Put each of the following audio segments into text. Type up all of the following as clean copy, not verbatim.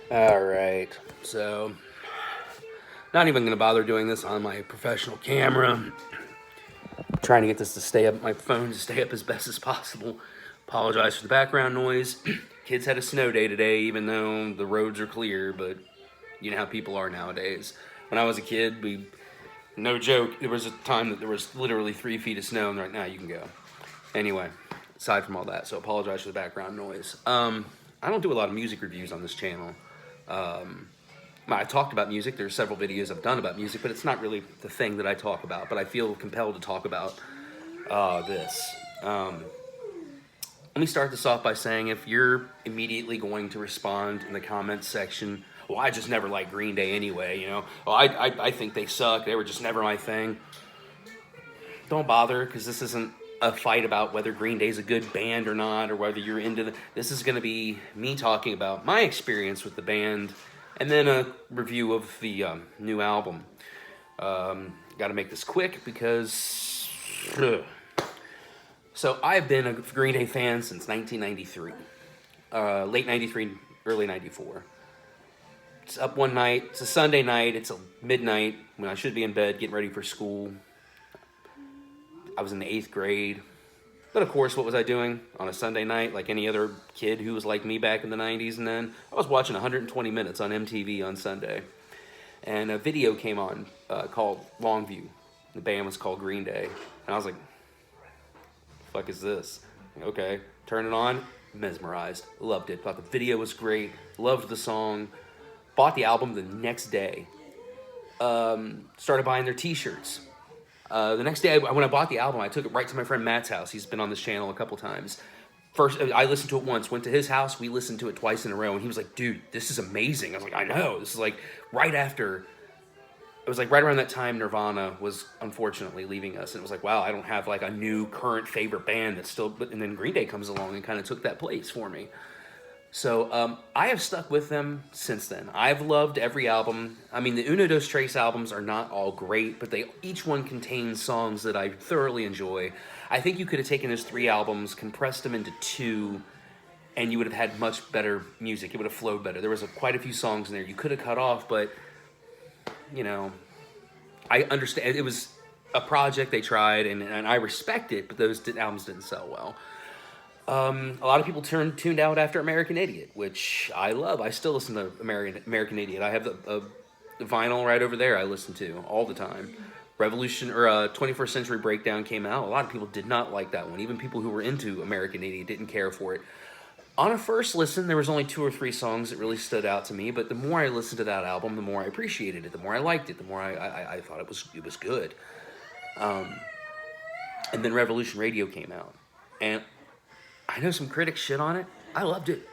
All right, so not even gonna bother doing this on my professional camera. Trying to get this to stay up, my phone to stay up as best as possible. Apologize for the background noise. Kids had a snow day today, even though the roads are clear, but you know how people are nowadays. When I was a kid, no joke, there was a time that there was literally 3 feet of snow, and right now you can go. Anyway, aside from all that, so apologize for the background noise. I don't do a lot of music reviews on this channel. I've talked about music. There's several videos I've done about music, but it's not really the thing that I talk about. But I feel compelled to talk about this. Let me start this off by saying if you're immediately going to respond in the comments section, well, I just never liked Green Day anyway, you know, well, I think they suck, they were just never my thing. Don't bother, because this isn't a fight about whether Green Day's a good band or not, or whether you're into this is going to be me talking about my experience with the band, and then a review of the new album. Got to make this quick because so I've been a Green Day fan since 1993, late 93, early 94. It's up one night, it's a Sunday night, it's a midnight when I should be in bed getting ready for school. I was in the 8th grade. But of course, what was I doing on a Sunday night, like any other kid who was like me back in the 90s? And then I was watching 120 Minutes on MTV on Sunday. And a video came on called Longview. The band was called Green Day. And I was like, the fuck is this? Okay, turn it on, mesmerized. Loved it. Thought the video was great. Loved the song. Bought the album the next day. Started buying their t-shirts. The next day, when I bought the album, I took it right to my friend Matt's house. He's been on this channel a couple times. First, I listened to it once, went to his house, we listened to it twice in a row, and he was like, dude, this is amazing. I was like, I know. This is like right after, it was like right around that time Nirvana was unfortunately leaving us. And it was like, wow, I don't have like a new current favorite band that's still, and then Green Day comes along and kind of took that place for me. So I have stuck with them since then. I've loved every album. I mean, the Uno Dos Tres albums are not all great, but each one contains songs that I thoroughly enjoy. I think you could have taken those 3 albums, compressed them into 2, and you would have had much better music. It would have flowed better. There was quite a few songs in there you could have cut off, but, you know, I understand. It was a project they tried, and I respect it, but those albums didn't sell well. A lot of people tuned out after American Idiot, which I love. I still listen to American Idiot. I have the vinyl right over there I listen to all the time. Revolution or 21st Century Breakdown came out. A lot of people did not like that one. Even people who were into American Idiot didn't care for it. On a first listen, there was only 2 or 3 songs that really stood out to me, but the more I listened to that album, the more I appreciated it, the more I liked it, the more I thought it was good. And then Revolution Radio came out. And I know some critics shit on it. I loved it.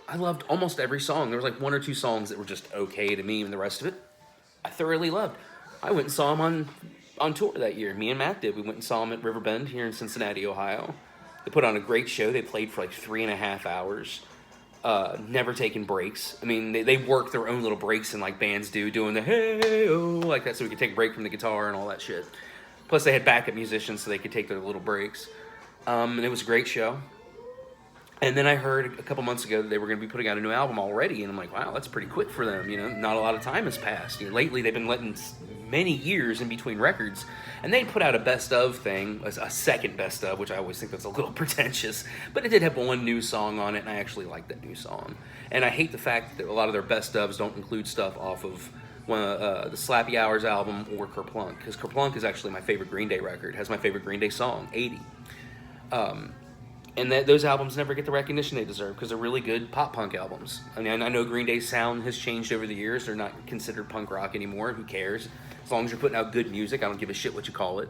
I loved almost every song. There was like 1 or 2 songs that were just okay to me, and the rest of it, I thoroughly loved. I went and saw them on tour that year. Me and Matt did. We went and saw them at Riverbend here in Cincinnati, Ohio. They put on a great show. They played for like 3.5 hours. Never taking breaks. I mean, they work their own little breaks, and like bands do, doing the hey-oh, like that, so we could take a break from the guitar and all that shit. Plus, they had backup musicians, so they could take their little breaks. And it was a great show. And then I heard a couple months ago that they were going to be putting out a new album already, and I'm like, wow, that's pretty quick for them. You know, not a lot of time has passed. You know, lately, they've been letting many years in between records, and they put out a best of thing, a second best of, which I always think that's a little pretentious, but it did have 1 new song on it, and I actually like that new song. And I hate the fact that a lot of their best ofs don't include stuff off of the Slappy Hours album or Kerplunk, because Kerplunk is actually my favorite Green Day record. It has my favorite Green Day song, 80. And those albums never get the recognition they deserve because they're really good pop punk albums. I mean, I know Green Day's sound has changed over the years. They're not considered punk rock anymore. Who cares? As long as you're putting out good music, I don't give a shit what you call it.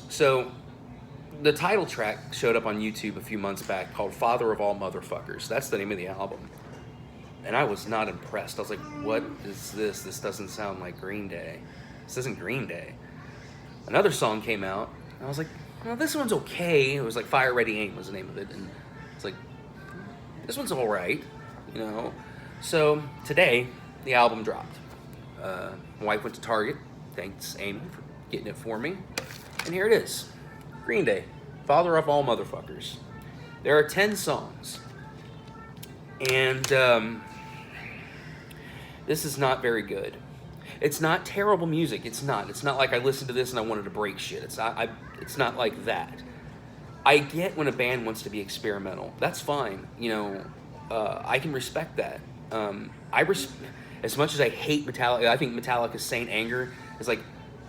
So, the title track showed up on YouTube a few months back called Father of All Motherfuckers. That's the name of the album. And I was not impressed. I was like, what is this? This doesn't sound like Green Day. This isn't Green Day. Another song came out, and I was like, well, this one's okay. It was like Fire Ready Aim was the name of it. And it's like, this one's all right, you know. So today, the album dropped. My wife went to Target. Thanks, Amy, for getting it for me. And here it is. Green Day, Father of All Motherfuckers. There are 10 songs. And this is not very good. It's not terrible music. It's not. It's not like I listened to this and I wanted to break shit. It's not. It's not like that. I get when a band wants to be experimental. That's fine. You know, I can respect that. As much as I hate Metallica, I think Metallica's Saint Anger is like,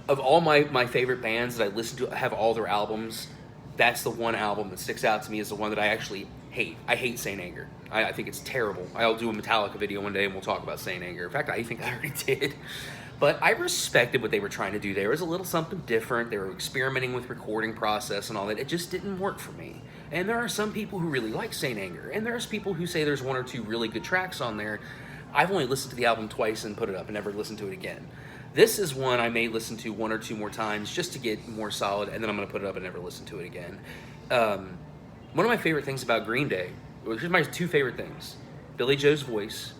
of all my favorite bands that I listen to, have all their albums. That's the one album that sticks out to me as the one that I actually hate. I hate Saint Anger. I think it's terrible. I'll do a Metallica video one day and we'll talk about Saint Anger. In fact, I think I already did. But I respected what they were trying to do. There was a little something different. They were experimenting with recording process and all that. It just didn't work for me. And there are some people who really like Saint Anger. And there's people who say there's one or two really good tracks on there. I've only listened to the album twice and put it up and never listened to it again. This is one I may listen to one or two more times just to get more solid, and then I'm going to put it up and never listen to it again. One of my favorite things about Green Day, which is my two favorite things, Billy Joe's voice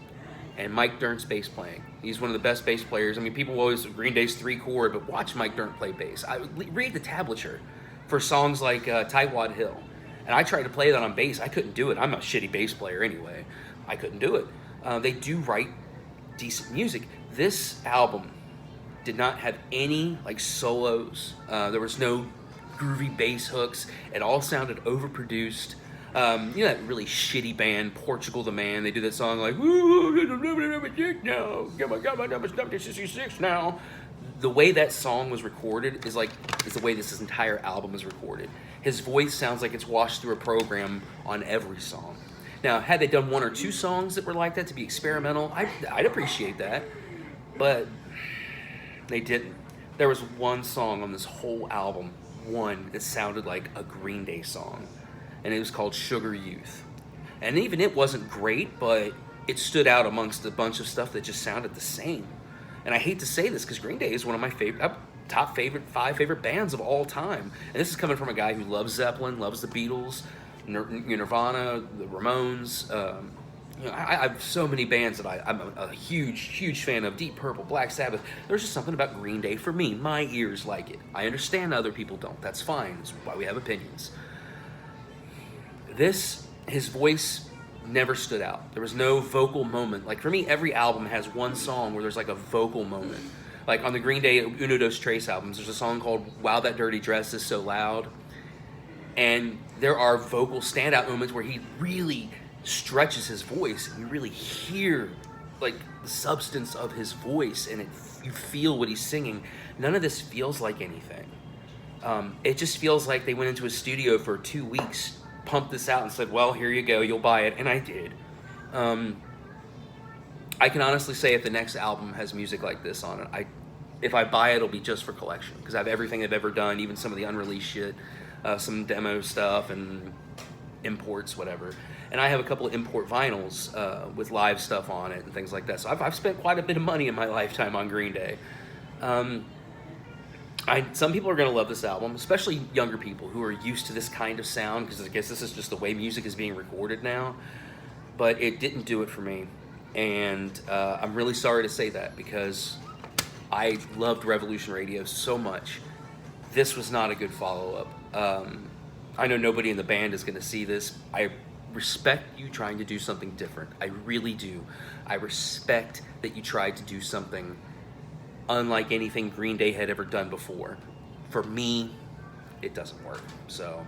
and Mike Dirnt's bass playing. He's one of the best bass players. I mean, people always, Green Day's 3-chord, but watch Mike Dirnt play bass. I read the tablature for songs like Tightwad Hill, and I tried to play that on bass. I couldn't do it. I'm a shitty bass player anyway. I couldn't do it. They do write decent music. This album did not have any like solos. There was no groovy bass hooks. It all sounded overproduced. You know that really shitty band, Portugal the Man. They do that song like, now, got my number 66 now. The way that song was recorded is the way this entire album is recorded. His voice sounds like it's washed through a program on every song. Now, had they done one or two songs that were like that to be experimental, I'd appreciate that. But they didn't. There was one song on this whole album, one that sounded like a Green Day song, and it was called Sugar Youth. And even it wasn't great, but it stood out amongst a bunch of stuff that just sounded the same. And I hate to say this because Green Day is one of my top 5 favorite bands of all time. And this is coming from a guy who loves Zeppelin, loves the Beatles, Nirvana, the Ramones. You know, I have so many bands that I'm a huge fan of. Deep Purple, Black Sabbath. There's just something about Green Day for me. My ears like it. I understand other people don't. That's fine. That's why we have opinions. His voice never stood out. There was no vocal moment. Like for me, every album has one song where there's like a vocal moment. Like on the Green Day Uno Dos Tres albums, there's a song called Wow That Dirty Dress Is So Loud. And there are vocal standout moments where he really stretches his voice and you really hear like the substance of his voice and you feel what he's singing. None of this feels like anything. It just feels like they went into a studio for 2 weeks, pumped this out and said, well, here you go, you'll buy it. And I did. I can honestly say if the next album has music like this on it, if I buy it, it'll be just for collection because I have everything they've ever done, even some of the unreleased shit, some demo stuff and imports, whatever. And I have a couple of import vinyls with live stuff on it and things like that. So I've spent quite a bit of money in my lifetime on Green Day. Some people are going to love this album, especially younger people who are used to this kind of sound, because I guess this is just the way music is being recorded now. But it didn't do it for me. And I'm really sorry to say that, because I loved Revolution Radio so much. This was not a good follow-up. I know nobody in the band is going to see this. I respect you trying to do something different. I really do. I respect that you tried to do something unlike anything Green Day had ever done before. For me, it doesn't work. So,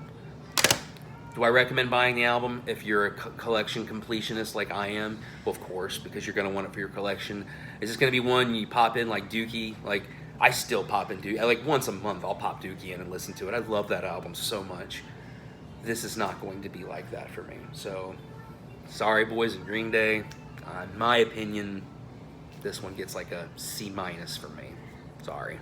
do I recommend buying the album if you're a collection completionist like I am? Well, of course, because you're going to want it for your collection. Is this going to be one you pop in like Dookie? Like, I still pop in Dookie. Like, once a month, I'll pop Dookie in and listen to it. I love that album so much. This is not going to be like that for me. So, sorry, boys in Green Day. In my opinion, this one gets like a C- for me. Sorry.